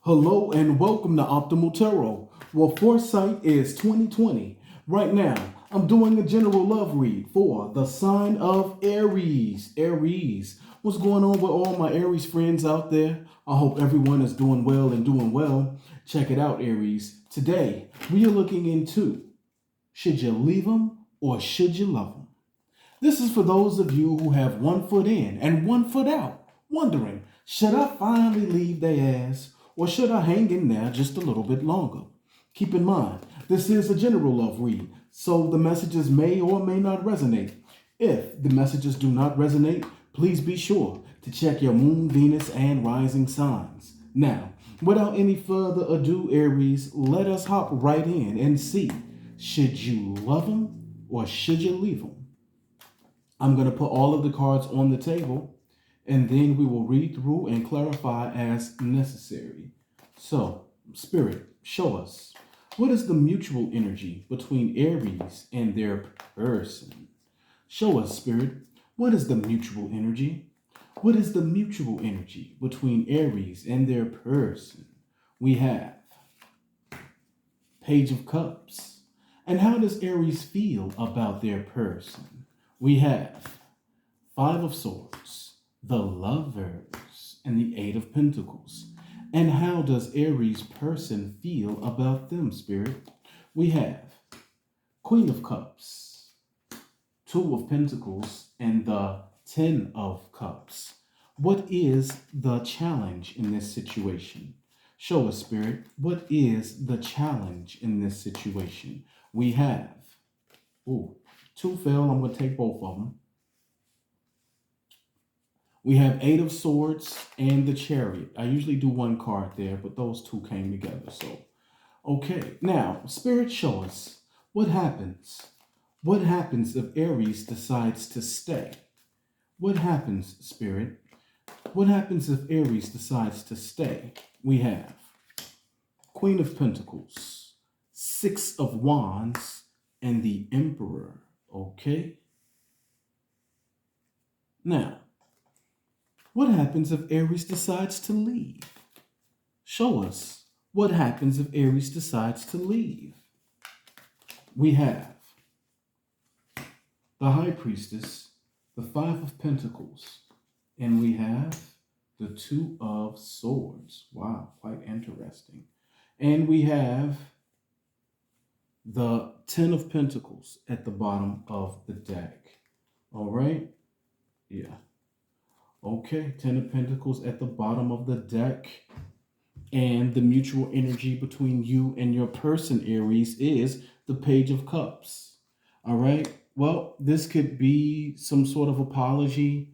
Hello and welcome to Optimal Tarot. Well, foresight is 2020. Right now, I'm doing a general love read for the sign of Aries. Aries. What's going on with all my Aries friends out there? I hope everyone is doing well and doing well. Check it out, Aries. Today, we are looking into, should you leave them or should you love them? This is for those of you who have one foot in and one foot out, wondering, should I finally leave their ass or should I hang in there just a little bit longer? Keep in mind, this is a general love read, so the messages may or may not resonate. If the messages do not resonate, please be sure to check your moon, Venus, and rising signs. Now, without any further ado, Aries, let us hop right in and see, should you love them or should you leave them? I'm going to put all of the cards on the table, and then we will read through and clarify as necessary. So, Spirit, show us, what is the mutual energy between Aries and their person? Show us, Spirit, what is the mutual energy? What is the mutual energy between Aries and their person? We have Page of Cups. And how does Aries feel about their person? We have Five of Swords, the Lovers, and the Eight of Pentacles. And how does Aries' person feel about them, Spirit? We have Queen of Cups, Two of Pentacles, and the Ten of Cups. What is the challenge in this situation? Show us, Spirit, what is the challenge in this situation? We have, two fell, I'm going to take both of them. We have Eight of Swords and the Chariot. I usually do one card there, but those two came together. So, okay. Now, Spirit, show us what happens. What happens if Aries decides to stay? What happens, Spirit? What happens if Aries decides to stay? We have Queen of Pentacles, Six of Wands, and the Emperor. Okay? Now, what happens if Aries decides to leave? Show us what happens if Aries decides to leave. We have the High Priestess, the Five of Pentacles, and we have the Two of Swords. Wow, quite interesting. And we have the Ten of Pentacles at the bottom of the deck. All right? Yeah. Okay, Ten of Pentacles at the bottom of the deck. And the mutual energy between you and your person, Aries, is the Page of Cups. All right? Well, this could be some sort of apology.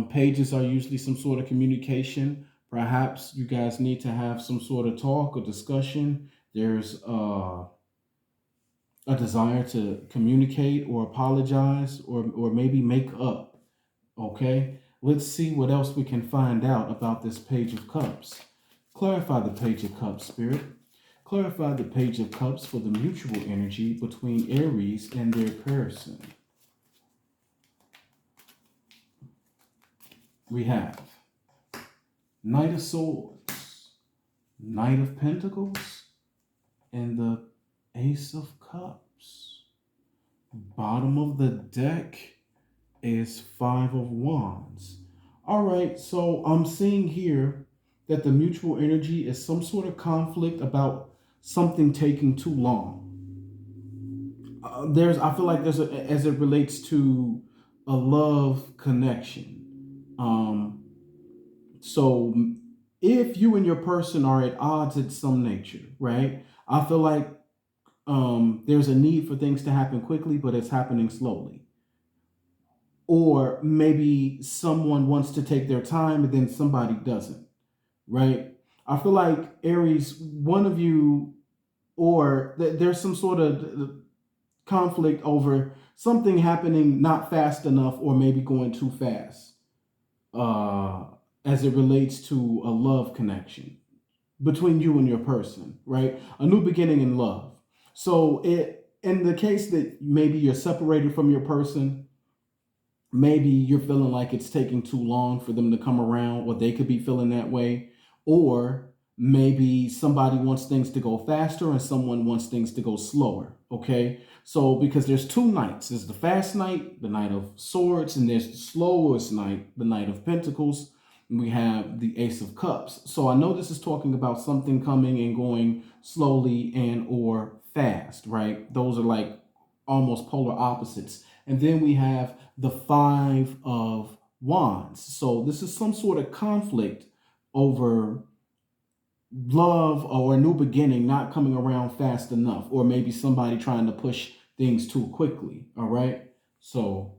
Pages are usually some sort of communication. Perhaps you guys need to have some sort of talk or discussion. There's a desire to communicate or apologize or maybe make up. Okay? Let's see what else we can find out about this Page of Cups. Clarify the Page of Cups, Spirit. Clarify the Page of Cups for the mutual energy between Aries and their person. We have Knight of Swords, Knight of Pentacles, and the Ace of Cups. Bottom of the deck is Five of Wands. All right, so I'm seeing here that the mutual energy is some sort of conflict about something taking too long. I feel like as it relates to a love connection. So if you and your person are at odds at some nature, right? I feel like there's a need for things to happen quickly, but it's happening slowly. Or maybe someone wants to take their time and then somebody doesn't, right? I feel like Aries, one of you, or there's some sort of conflict over something happening not fast enough or maybe going too fast as it relates to a love connection between you and your person, right? A new beginning in love. So in the case that maybe you're separated from your person, maybe you're feeling like it's taking too long for them to come around, or they could be feeling that way. Or Maybe somebody wants things to go faster and someone wants things to go slower. Okay. So because there's two nights, there's the fast night, the Knight of Swords, and there's the slowest night, the Knight of Pentacles. And we have the Ace of Cups. So I know this is talking about something coming and going slowly and or fast, right? Those are like almost polar opposites. And then we have the Five of Wands. So this is some sort of conflict over love or a new beginning not coming around fast enough, or maybe somebody trying to push things too quickly. All right. So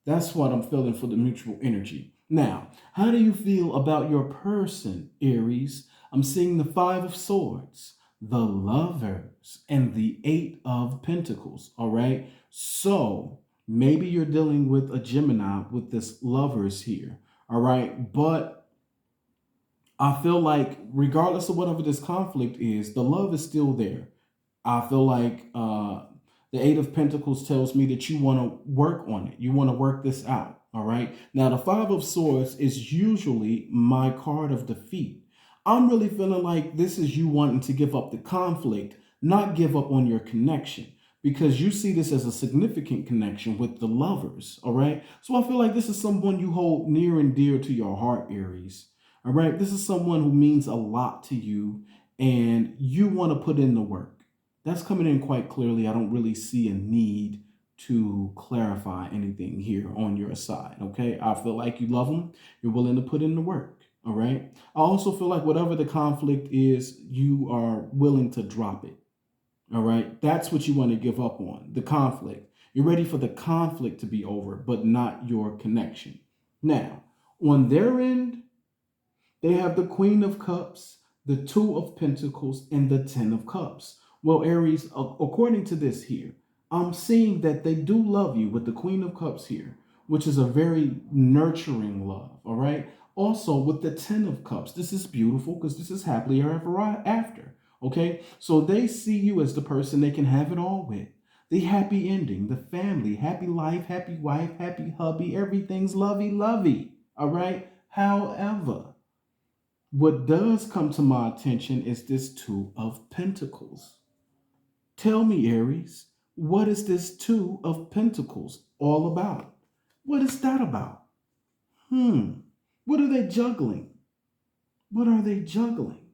that's what I'm feeling for the mutual energy. Now, how do you feel about your person, Aries? I'm seeing the Five of Swords, the Lovers, and the Eight of Pentacles. All right. So maybe you're dealing with a Gemini with this Lovers here. All right. But I feel like regardless of whatever this conflict is, the love is still there. I feel like the Eight of Pentacles tells me that you want to work on it. You want to work this out. All right. Now, the Five of Swords is usually my card of defeat. I'm really feeling like this is you wanting to give up the conflict, not give up on your connection, because you see this as a significant connection with the Lovers. All right. So I feel like this is someone you hold near and dear to your heart, Aries. All right. This is someone who means a lot to you and you want to put in the work. That's coming in quite clearly. I don't really see a need to clarify anything here on your side. Okay. I feel like you love them. You're willing to put in the work. All right. I also feel like whatever the conflict is, you are willing to drop it. All right. That's what you want to give up on, the conflict. You're ready for the conflict to be over, but not your connection. Now, on their end, they have the Queen of Cups, the Two of Pentacles, and the Ten of Cups. Well, Aries, according to this here, I'm seeing that they do love you with the Queen of Cups here, which is a very nurturing love, all right? Also, with the Ten of Cups, this is beautiful because this is happily ever after, okay? So they see you as the person they can have it all with. The happy ending, the family, happy life, happy wife, happy hubby, everything's lovey-lovey, all right? However, what does come to my attention is this Two of Pentacles. Tell me, Aries, what is this Two of Pentacles all about? What is that about? What are they juggling? What are they juggling?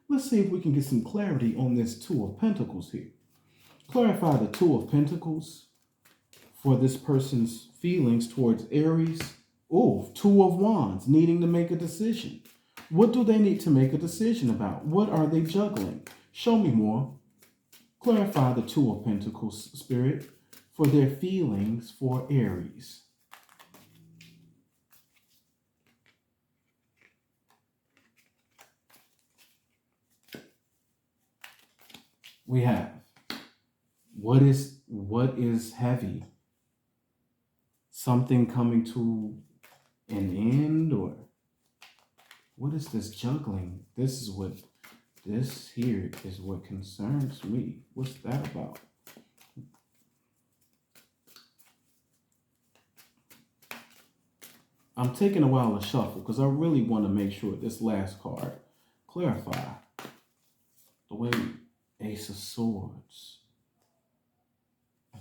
Let's see if we can get some clarity on this Two of Pentacles here. Clarify the Two of Pentacles for this person's feelings towards Aries. Oh, Two of Wands, needing to make a decision. What do they need to make a decision about? What are they juggling? Show me more. Clarify the Two of Pentacles, Spirit, for their feelings for Aries. We have what is heavy? Something coming to an end, or what is this juggling? This here is what concerns me. What's that about? I'm taking a while to shuffle because I really want to make sure this last card clarify the way Ace of Swords.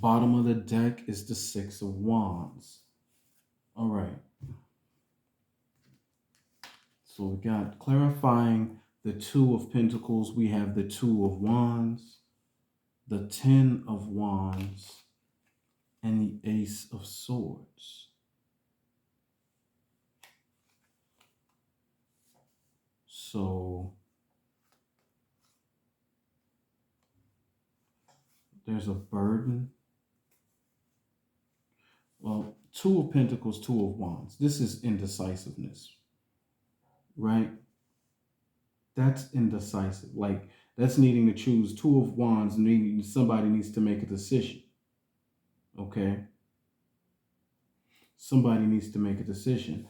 Bottom of the deck is the Six of Wands. All right. So we got clarifying the Two of Pentacles. We have the Two of Wands, the Ten of Wands, and the Ace of Swords. So there's a burden. Well, Two of Pentacles, Two of Wands. This is indecisiveness, right? That's indecisive. Like, that's needing to choose. Two of Wands, needing somebody needs to make a decision. Okay? Somebody needs to make a decision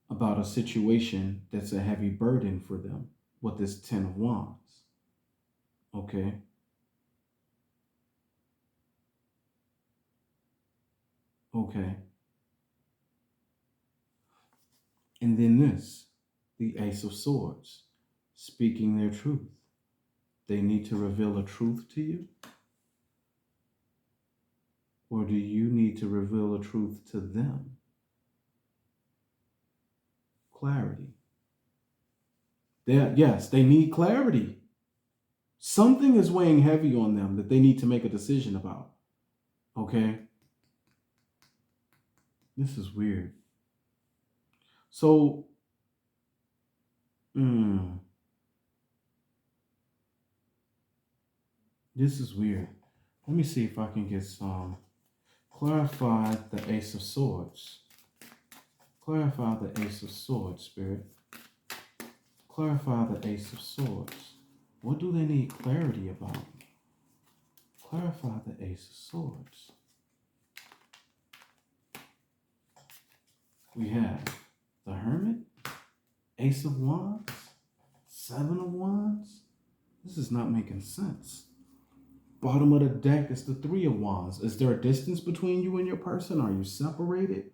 about a situation that's a heavy burden for them with this Ten of Wands. Okay? Okay. And then this, the Ace of Swords. speaking their truth. They need to reveal a truth to you? Or do you need to reveal a truth to them? Clarity. Yes, they need clarity. Something is weighing heavy on them that they need to make a decision about. Okay? This is weird. So, this is weird. Let me see if I can get some. Clarify the Ace of Swords. Clarify the Ace of Swords, Spirit. Clarify the Ace of Swords. What do they need clarity about? Clarify the Ace of Swords. We have the Hermit, Ace of Wands, Seven of Wands. This is not making sense. Bottom of the deck is the Three of Wands. Is there a distance between you and your person? Are you separated?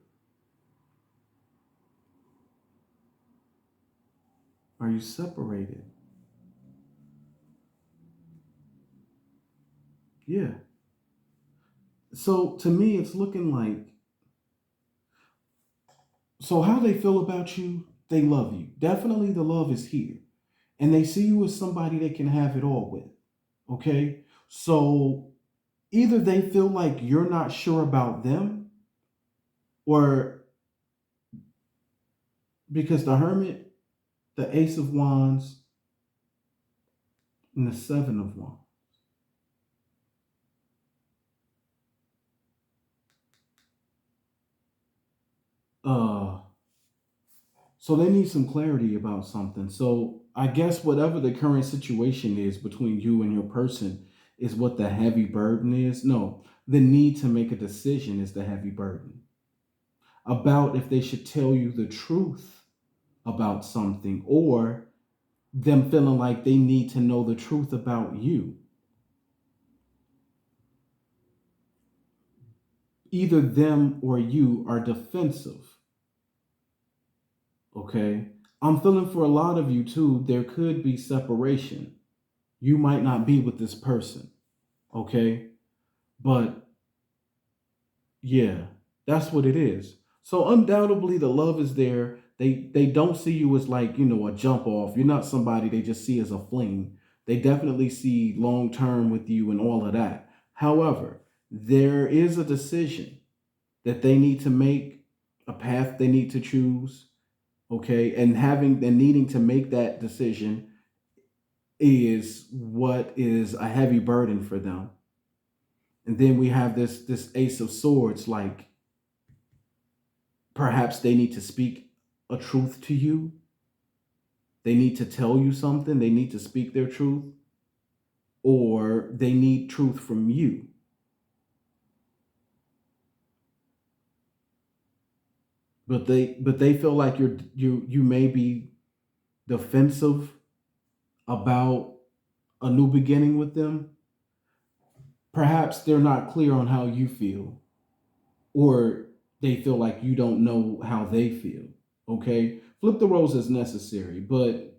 Are you separated? Yeah. So to me, it's looking like, so how they feel about you, they love you. Definitely the love is here. And they see you as somebody they can have it all with. Okay? So either they feel like you're not sure about them, or because the Hermit, the Ace of Wands, and the Seven of Wands. So they need some clarity about something. So I guess whatever the current situation is between you and your person is what the heavy burden is. No, the need to make a decision is the heavy burden. About if they should tell you the truth about something, or them feeling like they need to know the truth about you. Either them or you are defensive. Okay? I'm feeling for a lot of you too, there could be separation. You might not be with this person. Okay? But yeah, that's what it is. So undoubtedly the love is there. They don't see you as like, a jump off. You're not somebody they just see as a fling. They definitely see long term with you and all of that. However, there is a decision that they need to make, a path they need to choose. Okay, and needing to make that decision is what is a heavy burden for them. And then we have this Ace of Swords, like perhaps they need to speak a truth to you. They need to tell you something. They need to speak their truth, or they need truth from you. But they feel like you may be defensive about a new beginning with them. Perhaps they're not clear on how you feel, or they feel like you don't know how they feel. Okay? Flip the roles as necessary, but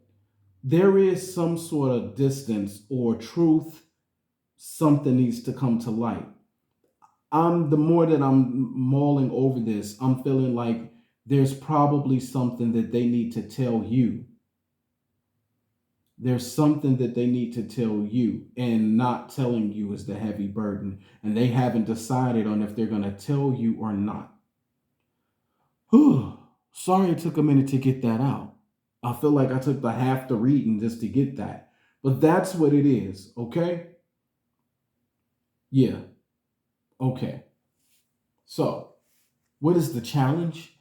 there is some sort of distance or truth, something needs to come to light. The more that I'm mulling over this, I'm feeling like there's probably something that they need to tell you. There's something that they need to tell you, and not telling you is the heavy burden. And they haven't decided on if they're going to tell you or not. Whew. Sorry it took a minute to get that out. I feel like I took the half the reading just to get that. But that's what it is, okay? Yeah, okay. So, what is the challenge?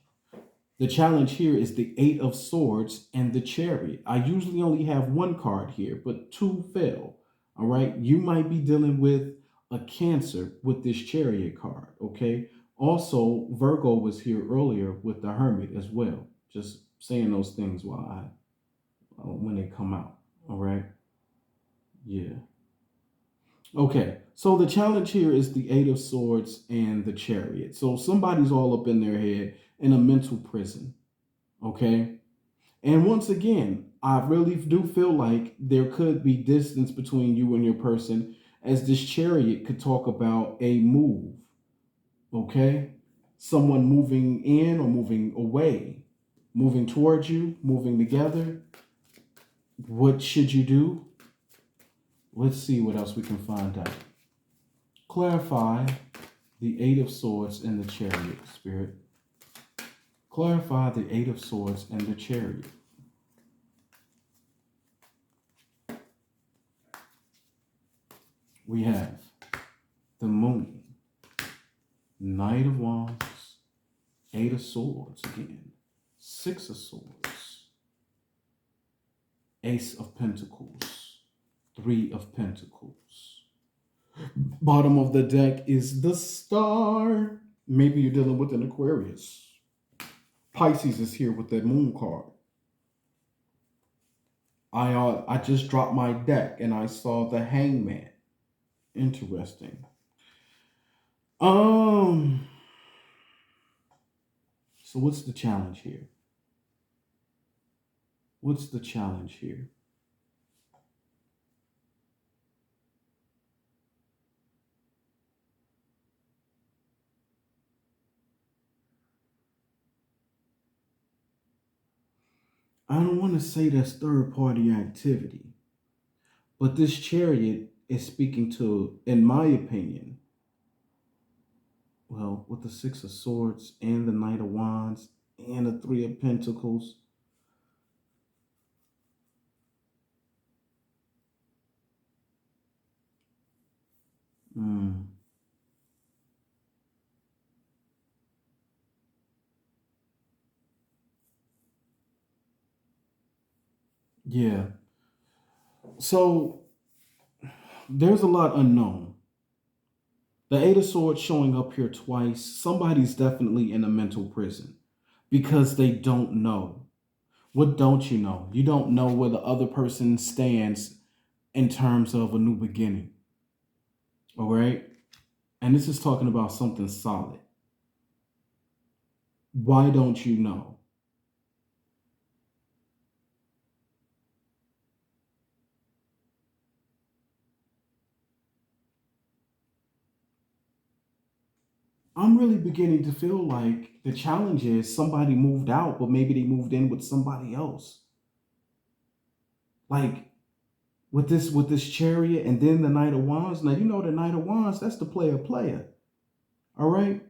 The challenge here is the Eight of Swords and the Chariot. I usually only have one card here, but two fell. All right. You might be dealing with a Cancer with this Chariot card. Okay. Also, Virgo was here earlier with the Hermit as well. Just saying those things when they come out. All right. Yeah. Okay. So the challenge here is the Eight of Swords and the Chariot. So somebody's all up in their head in a mental prison. Okay. And once again, I really do feel like there could be distance between you and your person, as this chariot could talk about a move, okay? Someone moving in or moving away, moving towards you, moving together. What should you do? Let's see what else we can find out. Clarify the Eight of Swords and the Chariot, Spirit. Clarify the Eight of Swords and the Chariot. We have the Moon, Knight of Wands, Eight of Swords again, Six of Swords, Ace of Pentacles, Three of Pentacles. Bottom of the deck is the Star. Maybe you're dealing with an Aquarius. Pisces is here with that Moon card. I just dropped my deck and I saw the Hangman. Interesting. So what's the challenge here? What's the challenge here? I don't want to say that's third-party activity, but this chariot is speaking to, in my opinion, well, with the Six of Swords and the Knight of Wands and the Three of Pentacles. Yeah. So there's a lot unknown. The Eight of Swords showing up here twice. Somebody's definitely in a mental prison because they don't know. What don't you know? You don't know where the other person stands in terms of a new beginning. All right? And this is talking about something solid. Why don't you know? I'm really beginning to feel like the challenge is somebody moved out, but maybe they moved in with somebody else. Like with this chariot and then the Knight of Wands. Now you know the Knight of Wands, that's the player. All right.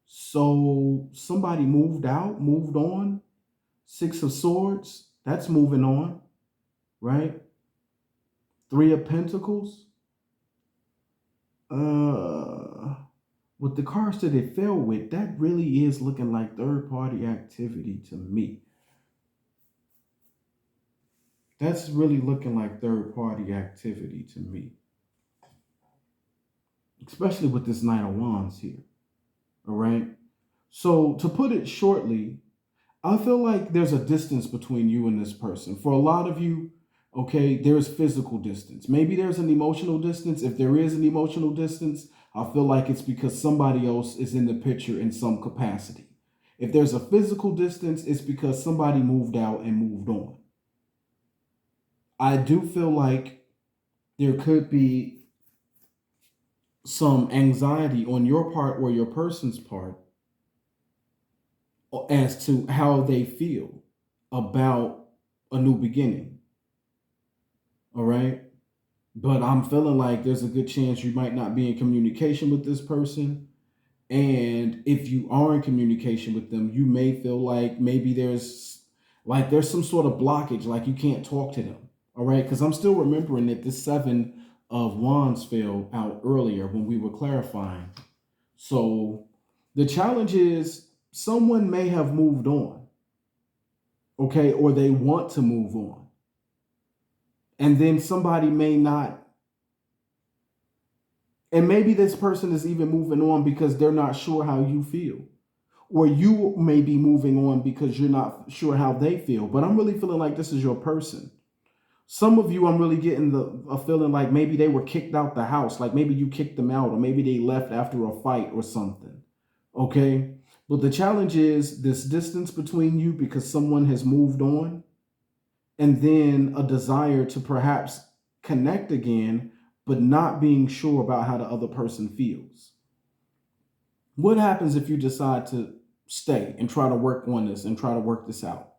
So somebody moved out, moved on. Six of Swords, that's moving on, right? Three of Pentacles. With the cards that it fell with, that really is looking like third-party activity to me. That's really looking like third-party activity to me. Especially with this Knight of Wands here. All right? So to put it shortly, I feel like there's a distance between you and this person. For a lot of you, okay, there's physical distance. Maybe there's an emotional distance. If there is an emotional distance, I feel like it's because somebody else is in the picture in some capacity. If there's a physical distance, it's because somebody moved out and moved on. I do feel like there could be some anxiety on your part or your person's part as to how they feel about a new beginning. All right? But I'm feeling like there's a good chance you might not be in communication with this person. And if you are in communication with them, you may feel like maybe there's some sort of blockage, like you can't talk to them. All right? Because I'm still remembering that this Seven of Wands fell out earlier when we were clarifying. So the challenge is someone may have moved on. Okay? Or they want to move on. And then somebody may not. And maybe this person is even moving on because they're not sure how you feel. Or you may be moving on because you're not sure how they feel. But I'm really feeling like this is your person. Some of you, I'm really getting a feeling like maybe they were kicked out the house. Like maybe you kicked them out, or maybe they left after a fight or something. Okay? But the challenge is this distance between you because someone has moved on. and then a desire to perhaps connect again, but not being sure about how the other person feels. What happens if you decide to stay and try to work on this and try to work this out?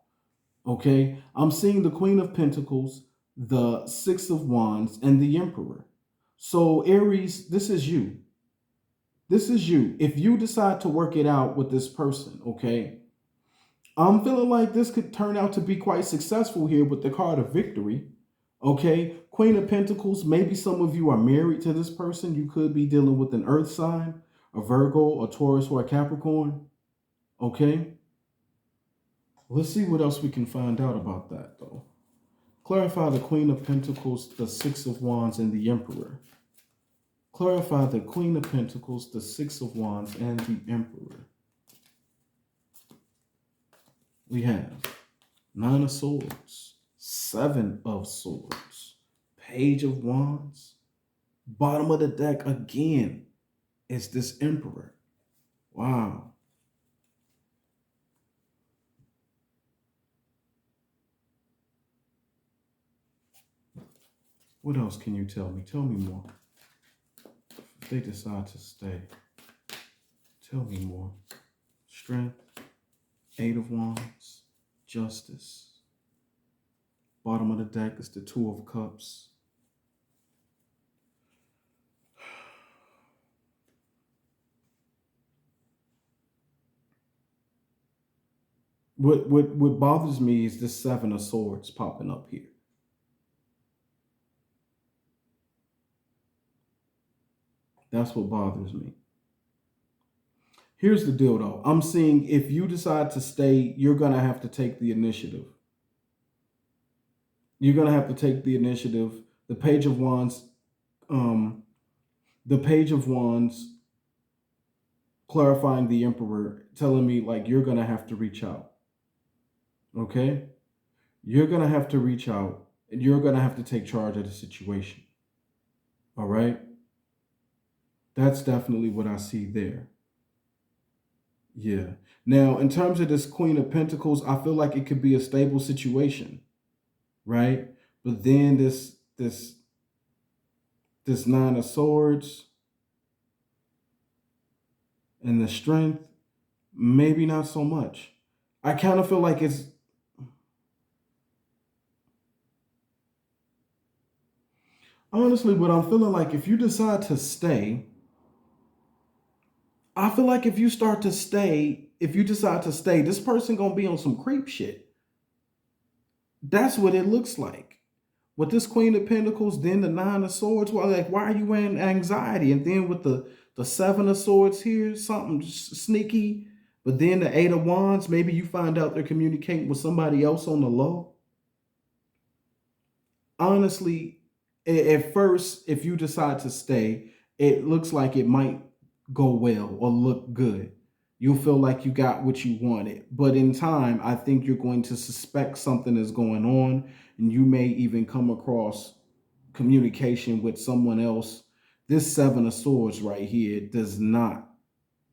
Okay, I'm seeing the Queen of Pentacles, the Six of Wands, and the Emperor. So, Aries, this is you. This is you. If you decide to work it out with this person, okay, I'm feeling like this could turn out to be quite successful here with the card of victory. Okay, Queen of Pentacles, maybe some of you are married to this person. You could be dealing with an earth sign, a Virgo, a Taurus, or a Capricorn. Okay, let's see what else we can find out about that, though. Clarify the Queen of Pentacles, the Six of Wands, and the Emperor. Clarify the Queen of Pentacles, the Six of Wands, and the Emperor. We have Nine of Swords, Seven of Swords, Page of Wands. Bottom of the deck again is this Emperor. Wow. What else can you tell me? Tell me more. If they decide to stay, tell me more. Strength, Eight of Wands, Justice. Bottom of the deck is the Two of Cups. What bothers me is this Seven of Swords popping up here. That's what bothers me. Here's the deal, though. I'm seeing if you decide to stay, you're going to have to take the initiative. You're going to have to take the initiative. The Page of Wands, the Page of Wands clarifying the Emperor, telling me like you're going to have to reach out. Okay? You're going to have to reach out and you're going to have to take charge of the situation. All right? That's definitely what I see there. Yeah. Now, in terms of this Queen of Pentacles, I feel like it could be a stable situation, right? But then this Nine of Swords and the Strength, maybe not so much. I kind of feel like it's honestly what I'm feeling like if you decide to stay, I feel like if you decide to stay, this person gonna be on some creep shit. That's what it looks like. With this Queen of Pentacles, then the Nine of Swords, well, like, why are you in anxiety? And then with the Seven of Swords here, something sneaky. But then the Eight of Wands, maybe you find out they're communicating with somebody else on the low. Honestly, at first, if you decide to stay, it looks like it might go well or look good. You'll feel like you got what you wanted. But in time, I think you're going to suspect something is going on, and you may even come across communication with someone else. This Seven of Swords right here does not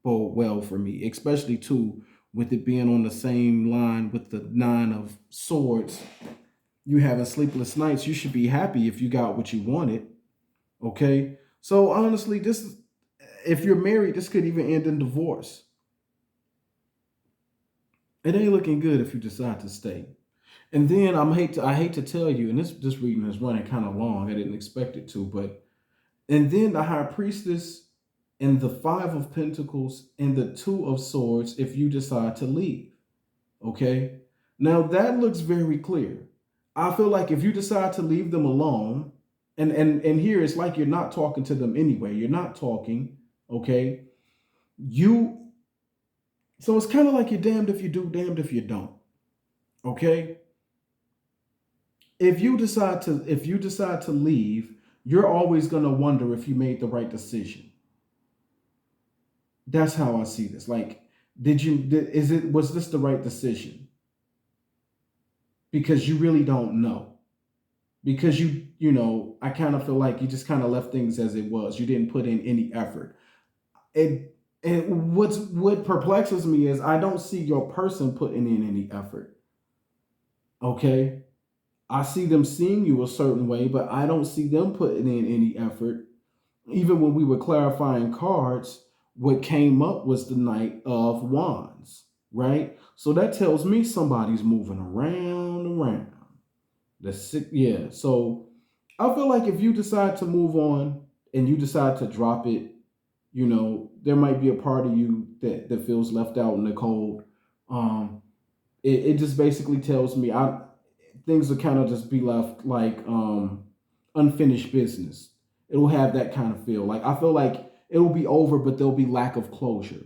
bode well for me, especially too with it being on the same line with the Nine of Swords. You having sleepless nights, you should be happy if you got what you wanted. Okay? So honestly, if you're married, this could even end in divorce. It ain't looking good if you decide to stay. And then I hate to tell you, and this reading is running kind of long. I didn't expect it to, but and then the High Priestess and the Five of Pentacles and the Two of Swords if you decide to leave. Okay? Now that looks very clear. I feel like if you decide to leave them alone, and here it's like you're not talking to them anyway. You're not talking, okay? So it's kind of like you're damned if you do, damned if you don't. Okay? If you decide to leave, you're always going to wonder if you made the right decision. That's how I see this. Like, was this the right decision? Because you really don't know. Because I kind of feel like you just kind of left things as it was. You didn't put in any effort. And what perplexes me is I don't see your person putting in any effort. Okay? I see them seeing you a certain way, but I don't see them putting in any effort. Even when we were clarifying cards, what came up was the Knight of Wands, right? So that tells me somebody's moving around. Yeah. So I feel like if you decide to move on and you decide to drop it, there might be a part of you that feels left out in the cold. Um, it just basically tells me things will kind of just be left like unfinished business. It'll have that kind of feel. Like I feel like it'll be over, but there'll be lack of closure.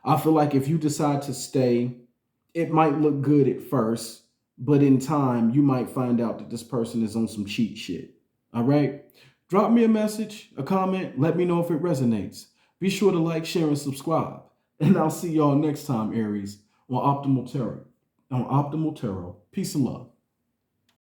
I feel like if you decide to stay, it might look good at first, but in time you might find out that this person is on some cheat shit. All right? Drop me a message, a comment, let me know if it resonates. Be sure to like, share, and subscribe. And I'll see y'all next time, Aries, on Optimal Tarot. Peace and love.